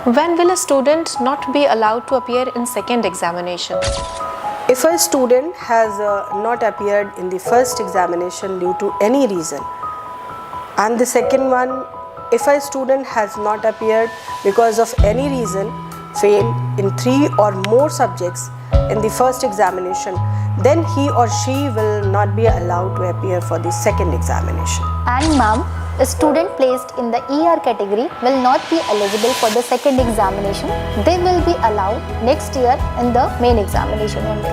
When will a student not be allowed to appear in second examination? If a student has not appeared in the first examination due to any reason, and the second one, if a student has not appeared because of any reason, failed in 3 or more subjects in the first examination, then he or she will not be allowed to appear for the second examination. And ma'am, a student placed in the ER category will not be eligible for the second examination. They will be allowed next year in the main examination only.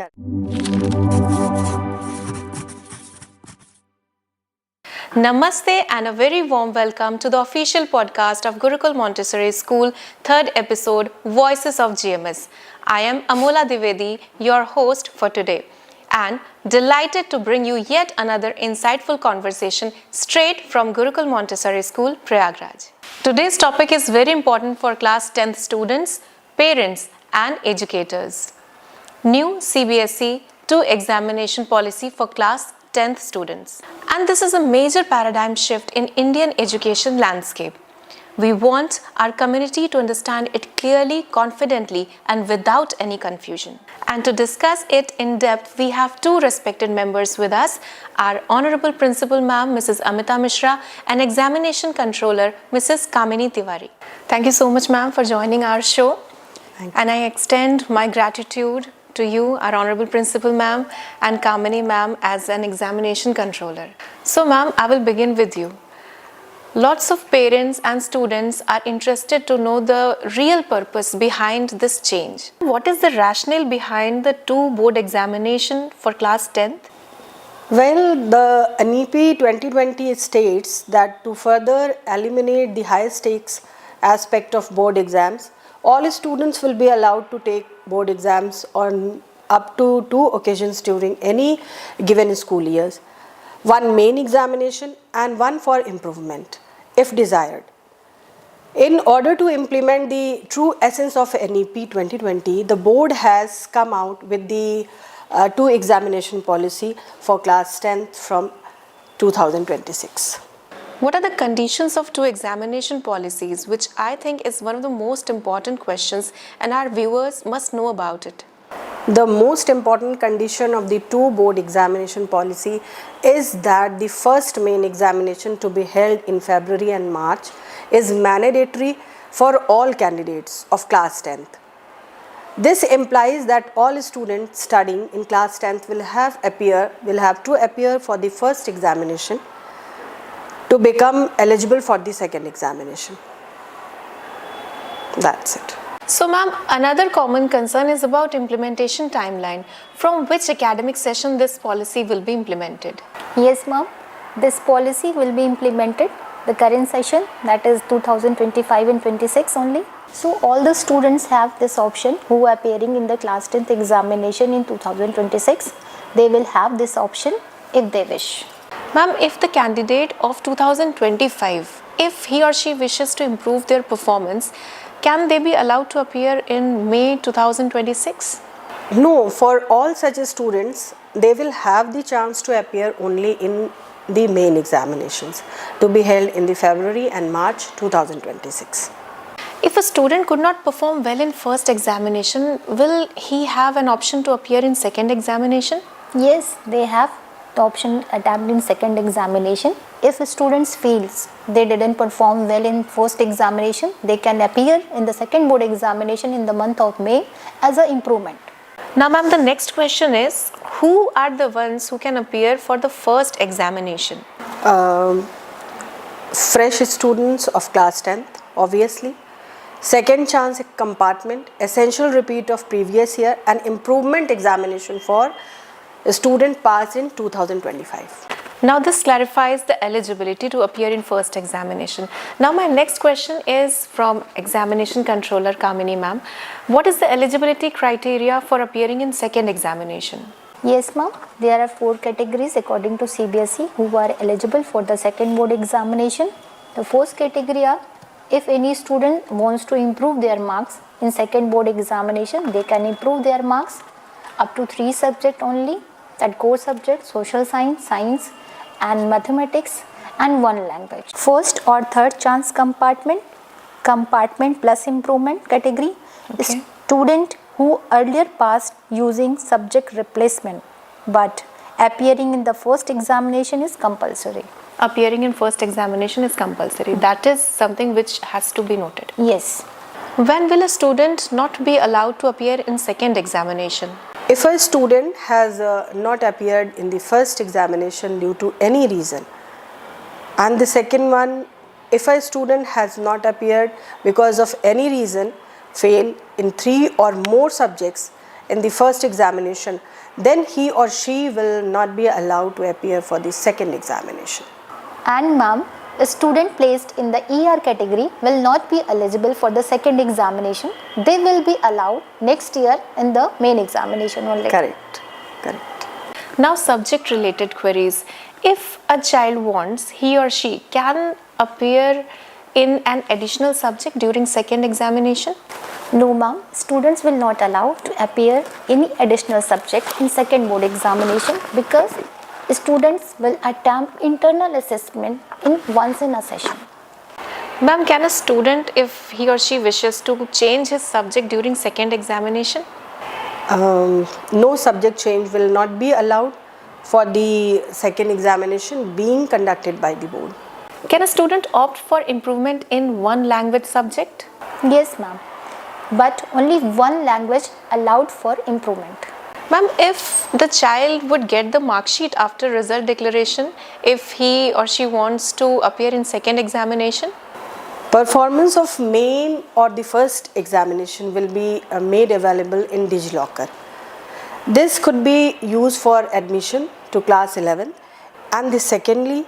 Namaste and a very warm welcome to the official podcast of Gurukul Montessori School, third episode, Voices of GMS. I am Amola Divedi, your host for today, and delighted to bring you yet another insightful conversation straight from Gurukul Montessori School, Prayagraj. Today's topic is very important for class 10th students, parents and educators. New CBSE 2 examination policy for class 10th students. And this is a major paradigm shift in Indian education landscape. We want our community to understand it clearly, confidently and without any confusion. And to discuss it in depth, we have two respected members with us, our Honorable Principal Ma'am, Mrs. Amita Mishra, and Examination Controller, Mrs. Kamini Tiwari. Thank you so much, ma'am, for joining our show. Thank you. And I extend my gratitude to you, our Honorable Principal Ma'am, and Kamini Ma'am as an Examination Controller. So, ma'am, I will begin with you. Lots of parents and students are interested to know the real purpose behind this change. What is the rationale behind the 2 board examination for class 10th? Well, the NEP 2020 states that to further eliminate the high stakes aspect of board exams, all students will be allowed to take board exams on up to 2 occasions during any given school years. One main examination and one for improvement, if desired. In order to implement the true essence of NEP 2020, the board has come out with the 2 examination policy for class 10th from 2026. What are the conditions of 2 examination policies, which I think is one of the most important questions and our viewers must know about it? The most important condition of the 2 board examination policy is that the first main examination to be held in February and March is mandatory for all candidates of class 10th. This implies that all students studying in class 10th will have to appear for the first examination to become eligible for the second examination. That's it. So, ma'am, another common concern is about implementation timeline. From which academic session this policy will be implemented? Yes, ma'am. This policy will be implemented the current session, that is 2025 and 26 only. So all the students have this option who are appearing in the class 10th examination in 2026. They will have this option if they wish. Ma'am, if the candidate of 2025, if he or she wishes to improve their performance, can they be allowed to appear in May 2026? No, for all such students, they will have the chance to appear only in the main examinations to be held in the February and March 2026. If a student could not perform well in first examination, will he have an option to appear in second examination? Yes, they have the option attempt in second examination. If students feels they didn't perform well in first examination, they can appear in the second board examination in the month of May as an improvement. Now, ma'am, the next question is, who are the ones who can appear for the first examination? Fresh students of class 10th, obviously. Second chance compartment, essential repeat of previous year and improvement examination for a student passed in 2025. Now this clarifies the eligibility to appear in first examination. Now my next question is from Examination Controller Kamini ma'am. What is the eligibility criteria for appearing in second examination? Yes, ma'am. There are 4 categories according to CBSE who are eligible for the second board examination. The first category are, if any student wants to improve their marks in second board examination, they can improve their marks up to 3 subjects only, that core subjects, social science and mathematics, and 1 language. First or third chance compartment Compartment plus improvement category. Okay. Student who earlier passed using subject replacement but appearing in the first examination is compulsory. Appearing in first examination is compulsory. That is something which has to be noted. Yes. When will a student not be allowed to appear in second examination? If a student has not appeared in the first examination due to any reason, and the second one, if a student has not appeared because of any reason, fail in 3 or more subjects in the first examination, then he or she will not be allowed to appear for the second examination. And ma'am, a student placed in the ER category will not be eligible for the second examination. They will be allowed next year in the main examination only. Correct. Correct. Now, subject related queries. If a child wants, he or she can appear in an additional subject during second examination? No ma'am, students will not allow to appear any additional subject in second board examination because students will attempt internal assessment once in a session. Ma'am, can a student, if he or she wishes to change his subject during second examination? No subject change will not be allowed for the second examination being conducted by the board. Can a student opt for improvement in one language subject? Yes ma'am, but only one language allowed for improvement. Ma'am, if the child would get the mark sheet after result declaration, if he or she wants to appear in second examination? Performance of main or the first examination will be made available in DigiLocker. This could be used for admission to class 11, and the secondly,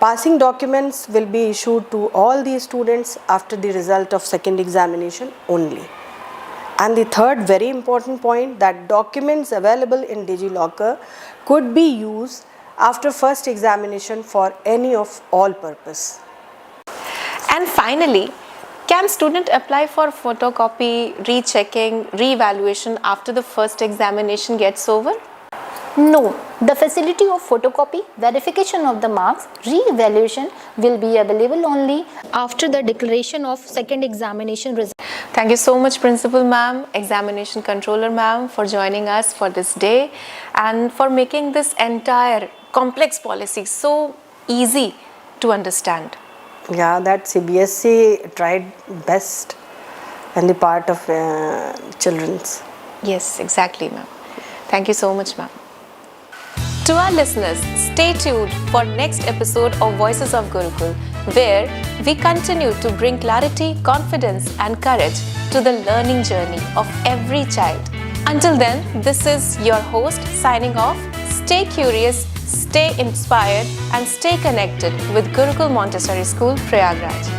passing documents will be issued to all the students after the result of second examination only. And the third very important point, that documents available in DigiLocker could be used after first examination for any of all purpose. And finally, can student apply for photocopy, rechecking, re-evaluation after the first examination gets over? No, the facility of photocopy, verification of the marks, re-evaluation will be available only after the declaration of second examination result. Thank you so much, Principal Ma'am, Examination Controller Ma'am, for joining us for this day and for making this entire complex policy so easy to understand. Yeah, that CBSE tried best in the part of children's. Yes, exactly, ma'am. Thank you so much, ma'am. To our listeners, stay tuned for next episode of Voices of Gurukul, where we continue to bring clarity, confidence and courage to the learning journey of every child. Until then, this is your host signing off. Stay curious, stay inspired and stay connected with Gurukul Montessori School, Prayagraj.